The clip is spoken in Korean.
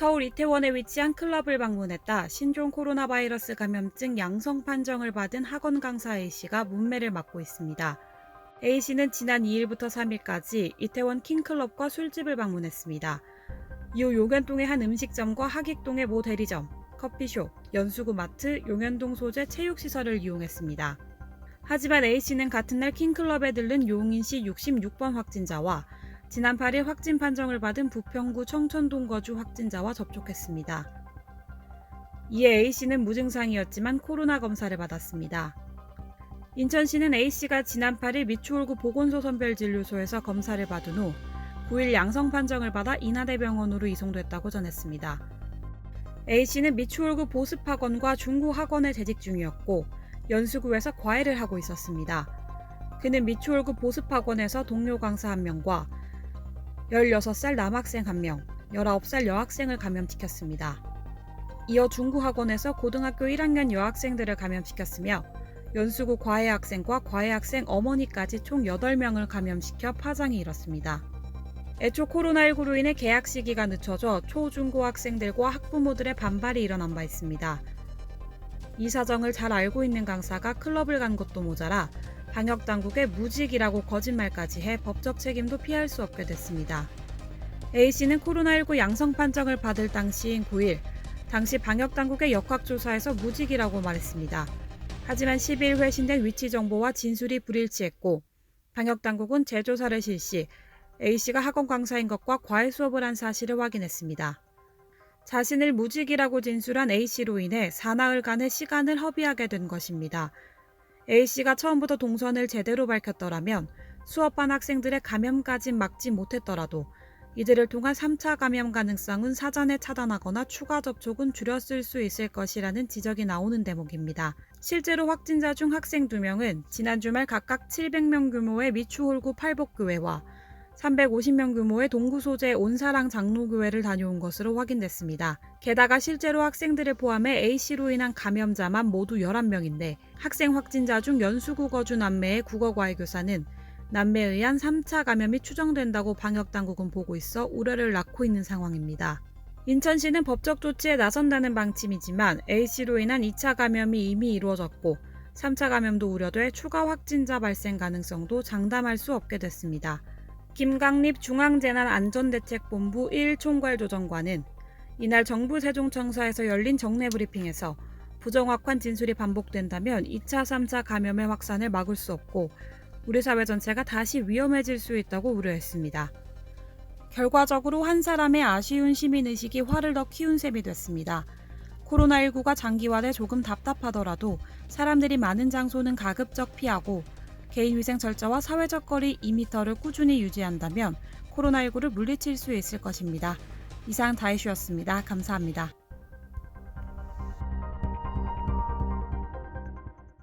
서울 이태원에 위치한 클럽을 방문했다 신종 코로나 바이러스 감염증 양성 판정을 받은 학원 강사 A씨가 문매를 맡고 있습니다. A씨는 지난 2일부터 3일까지 이태원 킹클럽과 술집을 방문했습니다. 이후 용현동의 한 음식점과 하객동의 모 대리점, 커피숍, 연수구 마트, 용현동 소재 체육시설을 이용했습니다. 하지만 A씨는 같은 날 킹클럽에 들른 용인시 66번 확진자와 지난 8일 확진 판정을 받은 부평구 청천동 거주 확진자와 접촉했습니다. 이에 A씨는 무증상이었지만 코로나 검사를 받았습니다. 인천시는 A씨가 지난 8일 미추홀구 보건소 선별진료소에서 검사를 받은 후 9일 양성 판정을 받아 인하대병원으로 이송됐다고 전했습니다. A씨는 미추홀구 보습학원과 중고학원에 재직 중이었고 연수구에서 과외를 하고 있었습니다. 그는 미추홀구 보습학원에서 동료 강사 1명과 16살 남학생 1명, 19살 여학생을 감염시켰습니다. 이어 중구학원에서 고등학교 1학년 여학생들을 감염시켰으며 연수구 과외학생과 과외학생 어머니까지 총 8명을 감염시켜 파장이 일었습니다. 애초 코로나19로 인해 개학 시기가 늦춰져 초, 중고 학생들과 학부모들의 반발이 일어난 바 있습니다. 이 사정을 잘 알고 있는 강사가 클럽을 간 것도 모자라 방역당국의 무직이라고 거짓말까지 해 법적 책임도 피할 수 없게 됐습니다. A씨는 코로나19 양성 판정을 받을 당시인 9일, 당시 방역당국의 역학조사에서 무직이라고 말했습니다. 하지만 10일 회신된 위치 정보와 진술이 불일치했고 방역당국은 재조사를 실시, A씨가 학원 강사인 것과 과외 수업을 한 사실을 확인했습니다. 자신을 무직이라고 진술한 A씨로 인해 사나흘간의 시간을 허비하게 된 것입니다. A씨가 처음부터 동선을 제대로 밝혔더라면 수업반 학생들의 감염까진 막지 못했더라도 이들을 통한 3차 감염 가능성은 사전에 차단하거나 추가 접촉은 줄였을 수 있을 것이라는 지적이 나오는 대목입니다. 실제로 확진자 중 학생 2명은 지난 주말 각각 700명 규모의 미추홀구 팔복교회와 350명 규모의 동구 소재 온사랑 장로교회를 다녀온 것으로 확인됐습니다. 게다가 실제로 학생들을 포함해 A씨로 인한 감염자만 모두 11명인데 학생 확진자 중 연수구 거주 남매의 국어과외 교사는 남매에 의한 3차 감염이 추정된다고 방역당국은 보고 있어 우려를 낳고 있는 상황입니다. 인천시는 법적 조치에 나선다는 방침이지만 A씨로 인한 2차 감염이 이미 이루어졌고 3차 감염도 우려돼 추가 확진자 발생 가능성도 장담할 수 없게 됐습니다. 김강립 중앙재난안전대책본부 1총괄조정관은 이날 정부 세종청사에서 열린 정례 브리핑에서 부정확한 진술이 반복된다면 2차, 3차 감염의 확산을 막을 수 없고 우리 사회 전체가 다시 위험해질 수 있다고 우려했습니다. 결과적으로 한 사람의 아쉬운 시민의식이 화를 더 키운 셈이 됐습니다. 코로나19가 장기화돼 조금 답답하더라도 사람들이 많은 장소는 가급적 피하고 개인위생 절차와 사회적 거리 2m를 꾸준히 유지한다면 코로나19를 물리칠 수 있을 것입니다. 이상 다이슈였습니다. 감사합니다.